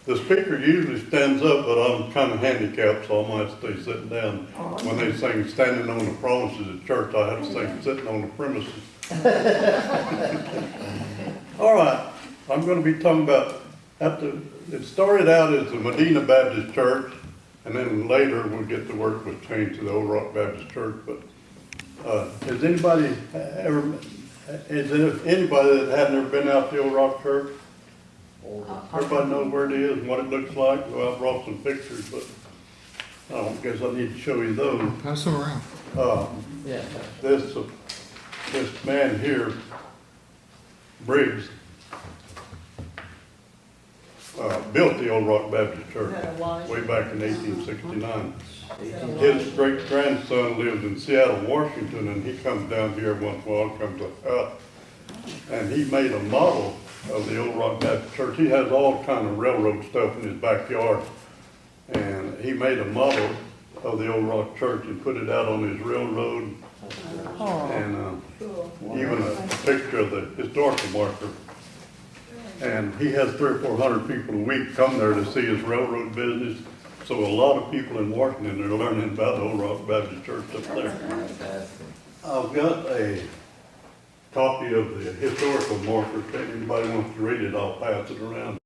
The speaker usually stands up, but I'm kind of handicapped, so I might stay sitting down. When they sing standing on the promises at church, I have to sing sitting on the premises. All right, I'm going to be talking about, it started out as the Medina Baptist Church, and then later we'll get the word was changed to the Old Rock Baptist Church. But has anybody that hadn't ever been out to the Old Rock Church? Everybody knows where it is and what it looks like. Well, I brought some pictures, but I don't guess I need to show you those. Pass them around. This man here, Briggs, built the Old Rock Baptist Church way back in 1869. His great-grandson lives in Seattle, Washington, and he comes down here once in a while, comes up, and he made a model of the Old Rock Baptist Church. He has all kind of railroad stuff in his backyard, and he made a model of the Old Rock Church and put it out on his railroad, and even a picture of the historical marker. And he has 300 or 400 people a week come there to see his railroad business. So a lot of people in Washington are learning about the Old Rock Baptist Church up there. I've got a copy of the historical marker. If anybody wants to read it, I'll pass it around.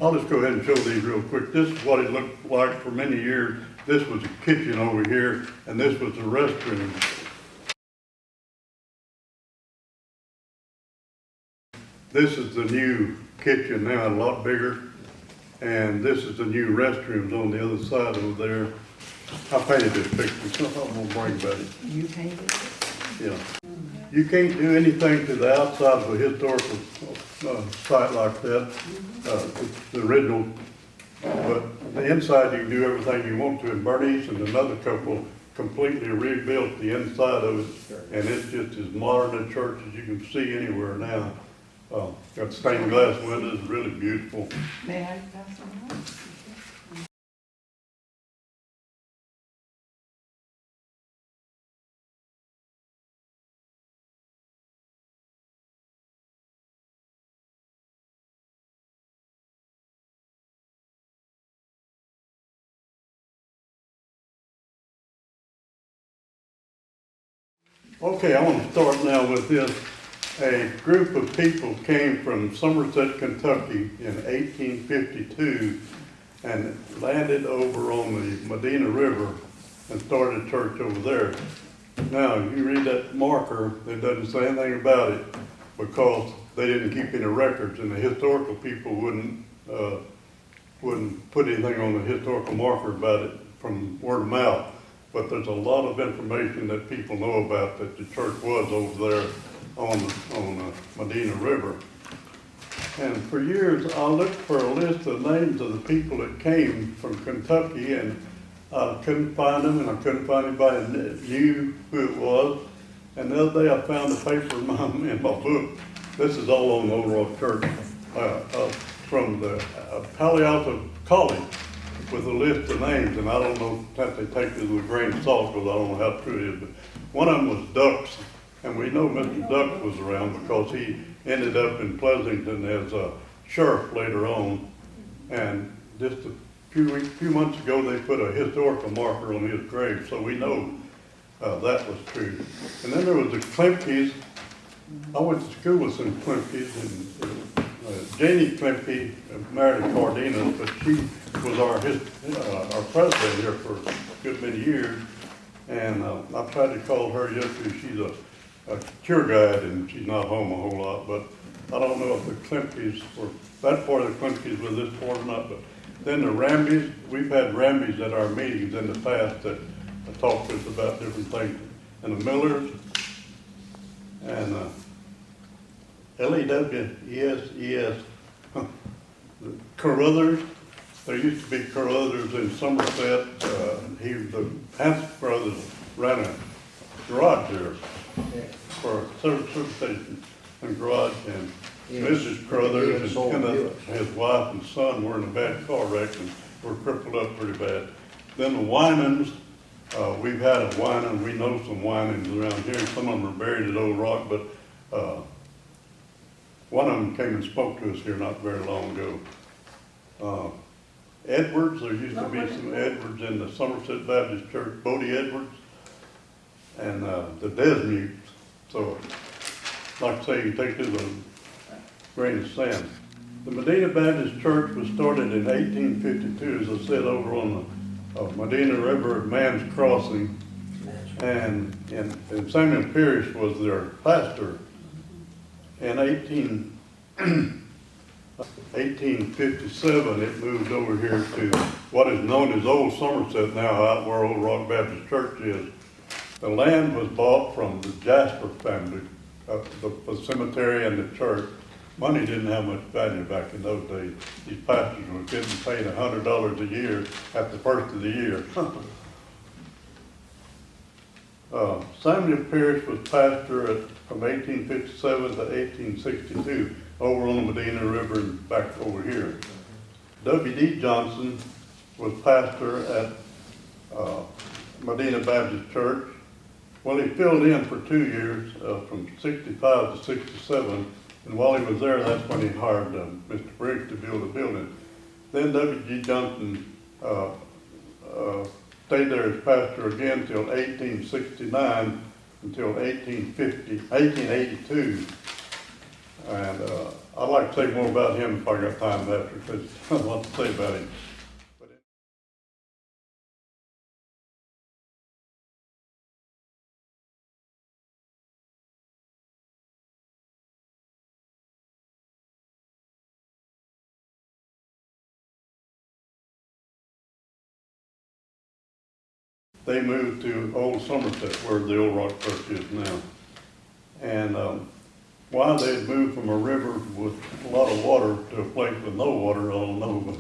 I'll just go ahead and show these real quick. This is what it looked like for many years. This was a kitchen over here, and this was the restroom. This is the new kitchen now, a lot bigger, and this is the new restrooms on the other side over there. I painted this picture, so I'm gonna brag about it. You painted it? Yeah. You can't do anything to the outside of a historical site like that. It's the original, but the inside you can do everything you want to. And Bernice and another couple completely rebuilt the inside of it, and it's just as modern a church as you can see anywhere now. Got stained glass windows, really beautiful. May I pass them on? Okay, I want to start now with this. A group of people came from Somerset, Kentucky in 1852 and landed over on the Medina River and started a church over there. Now, you read that marker, it doesn't say anything about it because they didn't keep any records, and the historical people wouldn't put anything on the historical marker about it from word of mouth. But there's a lot of information that people know about that the church was over there on the Medina River. And for years, I looked for a list of names of the people that came from Kentucky, and I couldn't find them, and I couldn't find anybody that knew who it was. And the other day, I found a paper in my book. This is all on the Old Rock Church. from the Palo Alto College with a list of names, and I don't know if they take this with a grain of salt because I don't know how true it is, but one of them was Ducks, and we know Mr. Ducks was around because he ended up in Pleasanton as a sheriff later on. And just a few months ago, they put a historical marker on his grave, so we know that was true. And then there was the Klemkes. I went to school with some Klemkes, and Janie Klemke married Cardenas, but she was our president here for a good many years. And I tried to call her yesterday. She's a tour guide, and she's not home a whole lot. But I don't know if the Klemkes were, that part of the Klemkes was this part or not. But then the Rambys, we've had Rambys at our meetings in the past that talked to us about different things. And the Millers, and L-E-W-E-S-E-S, the Carruthers. There used to be Carruthers in Somerset. The Hanson brothers ran a garage there for a service station and garage. And Mrs. Carruthers and Kenneth, his wife and son, were in a bad car wreck and were crippled up pretty bad. Then the Winans, we've had a Winan. We know some Winans around here. Some of them are buried at Old Rock, but one of them came and spoke to us here not very long ago. Edwards, there used to be some Edwards in the Somerset Baptist Church, Bodie Edwards, and the Desmutes. So, like I say, you take this with a grain of sand. The Medina Baptist Church was started in 1852, as I said, over on the Medina River at Man's Crossing, and Samuel Pierce was their pastor. In 1857, it moved over here to what is known as Old Somerset now, out where Old Rock Baptist Church is. The land was bought from the Jasper family, the cemetery and the church. Money didn't have much value back in those days. These pastors were getting paid $100 a year at the first of the year. Samuel Pierce was pastor from 1857 to 1862 over on the Medina River and back over here. W.D. Johnson was pastor at Medina Baptist Church. Well, he filled in for 2 years, from 65 to 67, and while he was there, that's when he hired Mr. Briggs to build a building. Then W.D. Johnson stayed there as pastor again until 1869, until 1882. And I'd like to say more about him if I got time after, because there's a lot to say about him. They moved to Old Somerset, where the Old Rock Church is now. And why they had moved from a river with a lot of water to a place with no water, I don't know.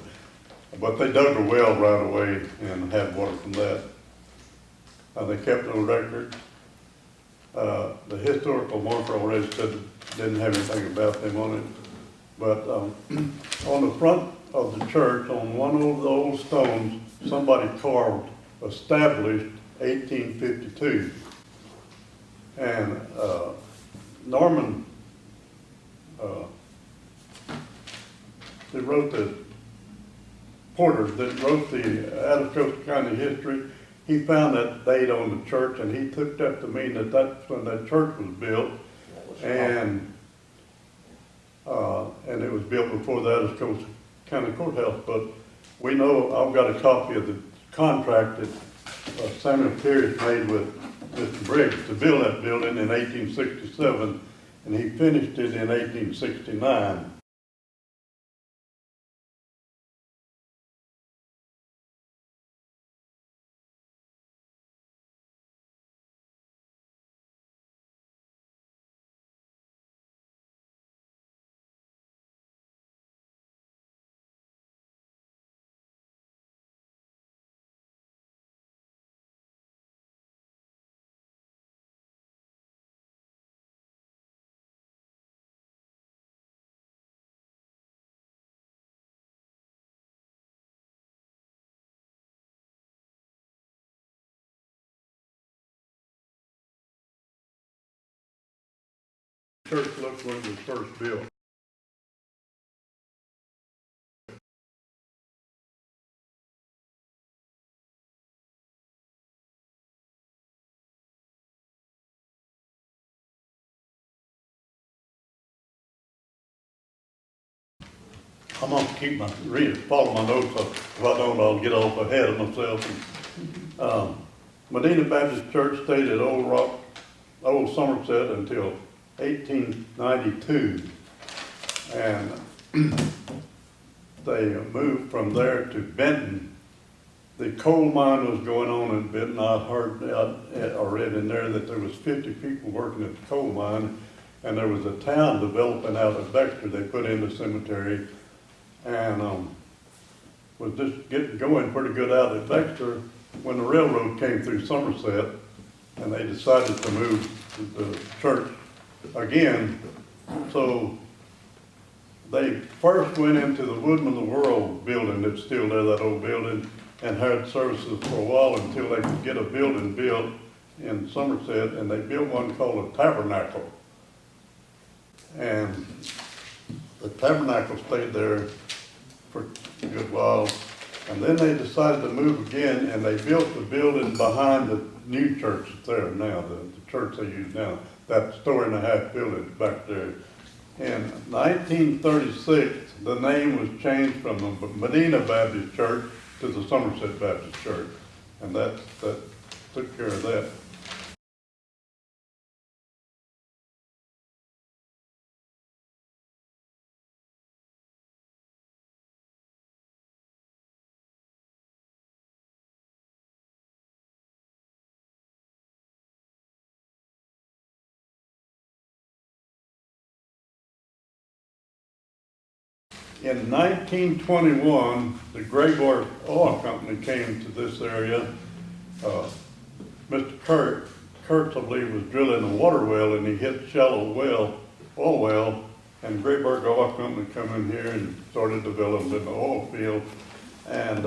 But they dug a well right away and had water from that. They kept no records. The historical marker already said didn't have anything about them on it. But on the front of the church, on one of the old stones, somebody carved established 1852. And Norman, that wrote the Porter, that wrote the Atchison County history, he found that date on the church, and he took that to mean that that's when that church was built. And it was built before the Atchison County Courthouse. But we know, I've got a copy of the contract that Samuel Pierce made with Mr. Briggs to build that building in 1867, and he finished it in 1869. Church looked when it was first built. I'm gonna keep follow my notes up. If I don't, I'll get off ahead of myself. Medina Baptist Church stayed at Old Somerset until 1892. And they moved from there to Benton. The coal mine was going on in Benton. I heard or read in there that there was 50 people working at the coal mine, and there was a town developing out at Dexter. They put in the cemetery, and was just getting going pretty good out at Dexter when the railroad came through Somerset, and they decided to move the church again. So they first went into the Woodman of the World building that's still there, that old building, and had services for a while until they could get a building built in Somerset, and they built one called a tabernacle. And the tabernacle stayed there for a good while, and then they decided to move again, and they built the building behind the new church that's there now, the church they use now, that story-and-a-half building back there. In 1936, the name was changed from the Medina Baptist Church to the Somerset Baptist Church, and that took care of that. In 1921, the Graybar Oil Company came to this area. Mr. Kurtz, I believe, was drilling a water well, and he hit shallow oil well, and Graybar Oil Company come in here and started developing the oil field. And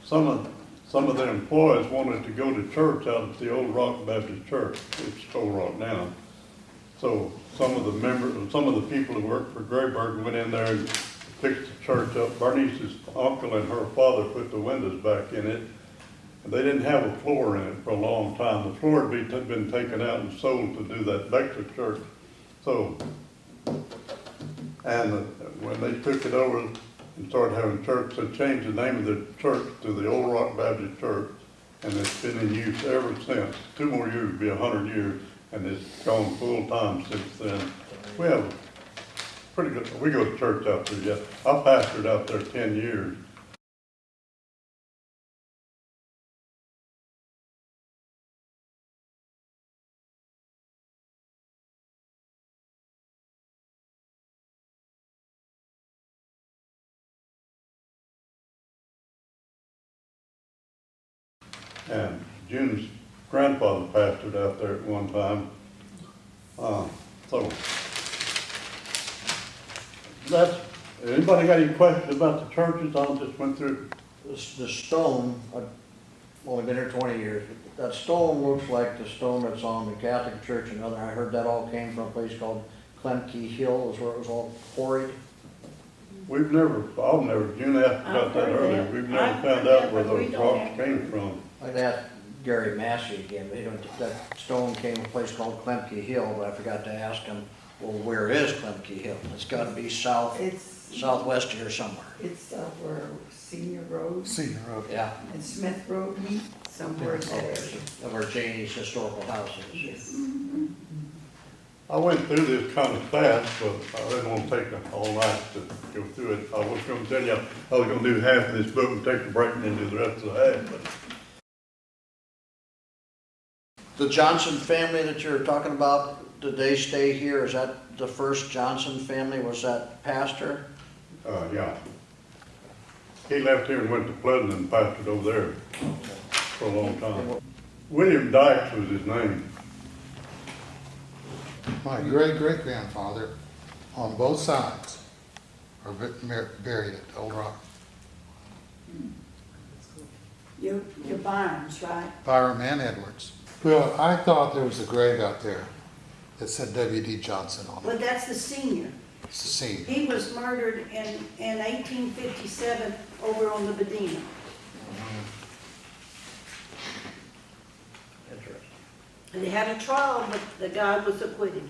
some of the employees wanted to go to church out at the Old Rock Baptist Church. It's Old Rock now. So some of the people who worked for Grayburg went in there and fixed the church up. Bernice's uncle and her father put the windows back in it. And they didn't have a floor in it for a long time. The floor had been taken out and sold to do that Dexter church. So, and when they took it over and started having church, they changed the name of the church to the Old Rock Baptist Church, and it's been in use ever since. 2 more years will be 100 years. And it's gone full time since then. We have pretty good, we go to church out there yet. I pastored out there 10 years. And June's grandfather pastored out there at one time. So anybody got any questions about the churches? I just went through. The stone, I've only been here 20 years, but that stone looks like the stone that's on the Catholic Church and other. I heard that all came from a place called Klemke Hill, is where it was all quarried. June asked about that earlier. We've never found out where those rocks came from. I'd ask Gary Massey again, but that stone came from a place called Klemke Hill, but I forgot to ask him, well, where is Klemke Hill? It's got to be southwest here somewhere. It's where Senior Road Yeah, and Smith Road meet, somewhere in that area. where Janie's historical house is. Yes. I went through this kind of fast, but I didn't want to take all night to go through it. I was going to tell you I was going to do half of this book and take a break and then do the rest of the half. But The Johnson family that you're talking about, did they stay here? Is that the first Johnson family? Was that pastor? Yeah. He left here and went to Pleasant and pastored over there for a long time. William Dykes was his name. My great-great-grandfather on both sides are buried at Old Rock. Your Barnes, right? Byram and Edwards. Well, I thought there was a grave out there It said W.D. Johnson on it. But that's the senior. It's the senior. He was murdered in 1857 over on the Bedina. Interesting. And they had a trial, but the guy was acquitted.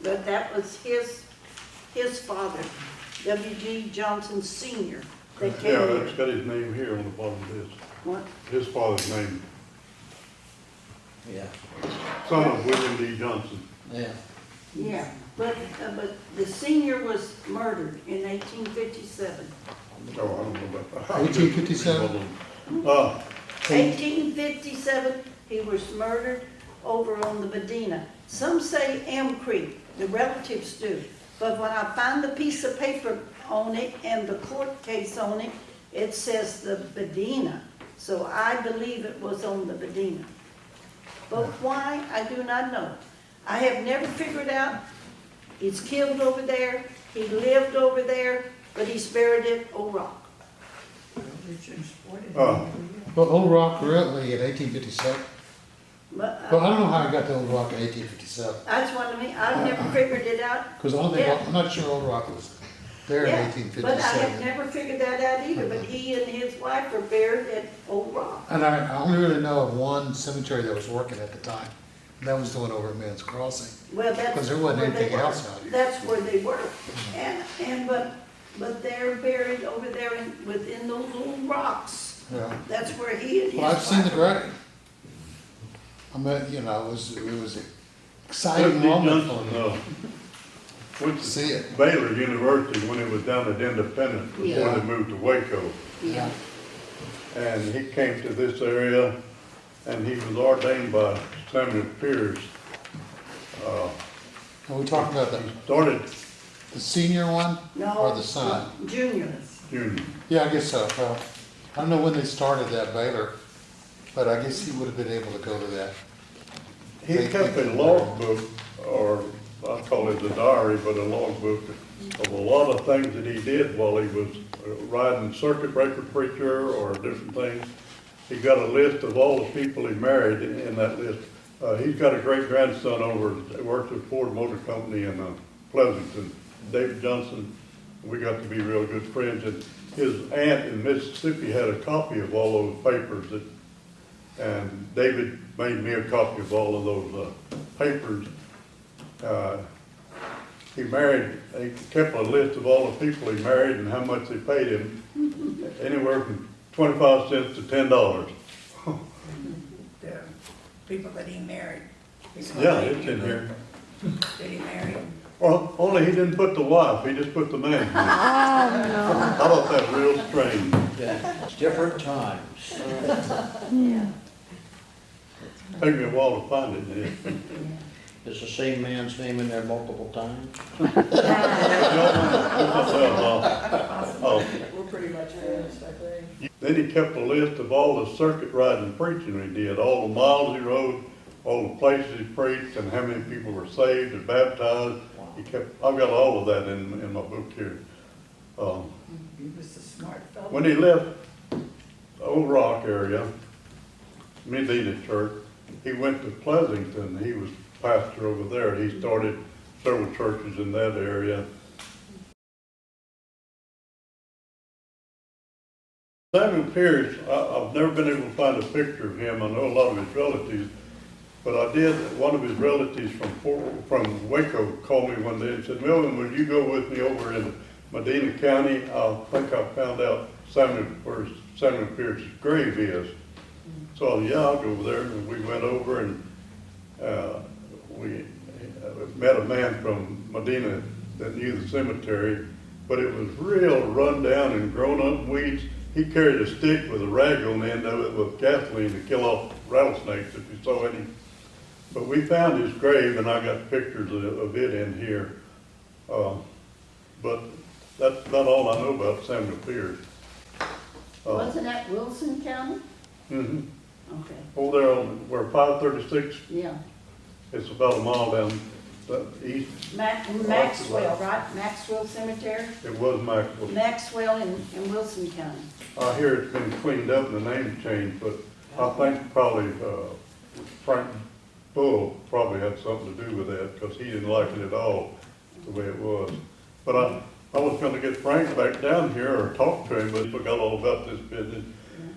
But that was his father, W.D. Johnson Senior, that came Yeah, here. that's got his name here on the bottom of this. What? His father's name, Yeah, son of William D. Johnson. yeah. Yeah, but the senior was murdered in 1857. Oh, I don't know about that. 1857? 1857, he was murdered over on the Bedina. Some say Elm Creek, the relatives do. But when I find the piece of paper on it and the court case on it, it says the Bedina. So I believe it was on the Bedina. But why, I do not know. I have never figured out. He's killed over there, he lived over there, but he's buried at Old Rock. Well, Old Rock really in 1857. But, Well, I don't know how I got to Old Rock in 1857. that's what I mean, I've never figured it out. Because I don't think, Yeah. I'm not sure Old Rock was there in Yeah, but I have 1857. never figured that out either, but he and his wife are buried at Old Rock. And I only really know of one cemetery that was working at the time. And that was the one over at Men's Crossing. Well, that's. 'Cause there wasn't where they anything were. else out here. That's where they were. But they're buried over there within those little rocks. Yeah. That's where he and his Well, I've seen the wife- grave. I mean, you know, it was an W.D. exciting moment for Johnson, me went to to see it. Baylor University when it was down at Independence before Yeah. they moved to Waco. Yeah, And he came to this area and he was ordained by Samuel Pierce. Are we talking about He started the senior one no. or the son? Junior. junior. Yeah, I guess so. Well, I don't know when they started that Baylor, but I guess he would have been able to go to that. He kept a logbook, or I call it a diary, but a logbook of a lot of things that he did while he was riding circuit breaker preacher or different things. He got a list of all the people he married in that list. He's got a great grandson over, works at Ford Motor Company in Pleasanton, David Johnson. We got to be real good friends, and his aunt in Mississippi had a copy of all those papers and David made me a copy of all of those papers. He kept a list of all the people he married and how much they paid him, anywhere from 25 cents to $10. The people that he married. Yeah, it's in here. Did he marry? Well, only he didn't put the wife, he just put the man. I thought that was real strange. Yeah, it's different times. Took me a while to find it. Is the same man's name in there multiple times? We're pretty much finished, I think. Then he kept a list of all the circuit riding preaching he did, all the miles he rode, all the places he preached, and how many people were saved and baptized. I've got all of that in my book here. He was a smart fellow. When he left the Old Rock area, Medina Church, he went to Pleasanton. He was pastor over there. He started several churches in that area. Samuel Pierce, I've never been able to find a picture of him. I know a lot of his relatives, but I did. One of his relatives from Waco called me one day and said, "Melvin, would you go with me over in Medina County? I think I found out where Samuel Pierce's grave is." So yeah, I'll go over there. And we went over and we met a man from Medina that knew the cemetery, but it was real run down and grown up weeds. He carried a stick with a rag on the end of it with gasoline to kill off rattlesnakes if you saw any. But we found his grave, and I got pictures of it in here. But that's about all I know about Samuel Pierce. Wasn't that Wilson County? Mm-hmm. Okay, Over there on where 536, yeah. it's about a mile down the east. Maxwell, right? Maxwell Cemetery? It was Maxwell. Maxwell in Wilson County. I hear it's been cleaned up and the name changed, but I think probably Frank Bull probably had something to do with that, because he didn't like it at all, the way it was. But I was gonna get Frank back down here or talk to him, but he forgot all about this business.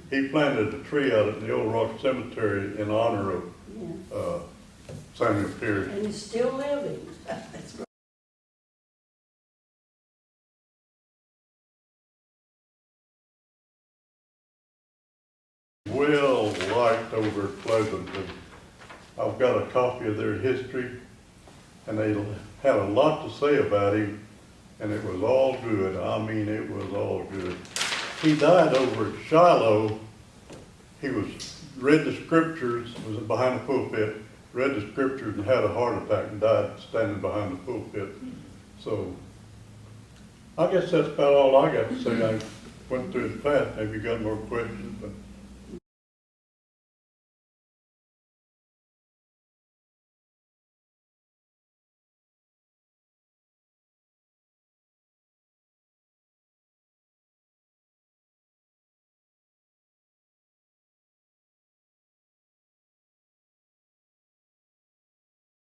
He planted a tree out at the Old Rock Cemetery in honor of, Yeah. Samuel Pierce. And he's still living. That's great. Well liked over at Pleasanton. I've got a copy of their history, and they had a lot to say about him, and it was all good. I mean, it was all good. He died over at Shiloh. He read the scriptures, was behind the pulpit, read the scriptures and had a heart attack and died standing behind the pulpit. So, I guess that's about all I got to say. I went through his past. Maybe you got more questions, but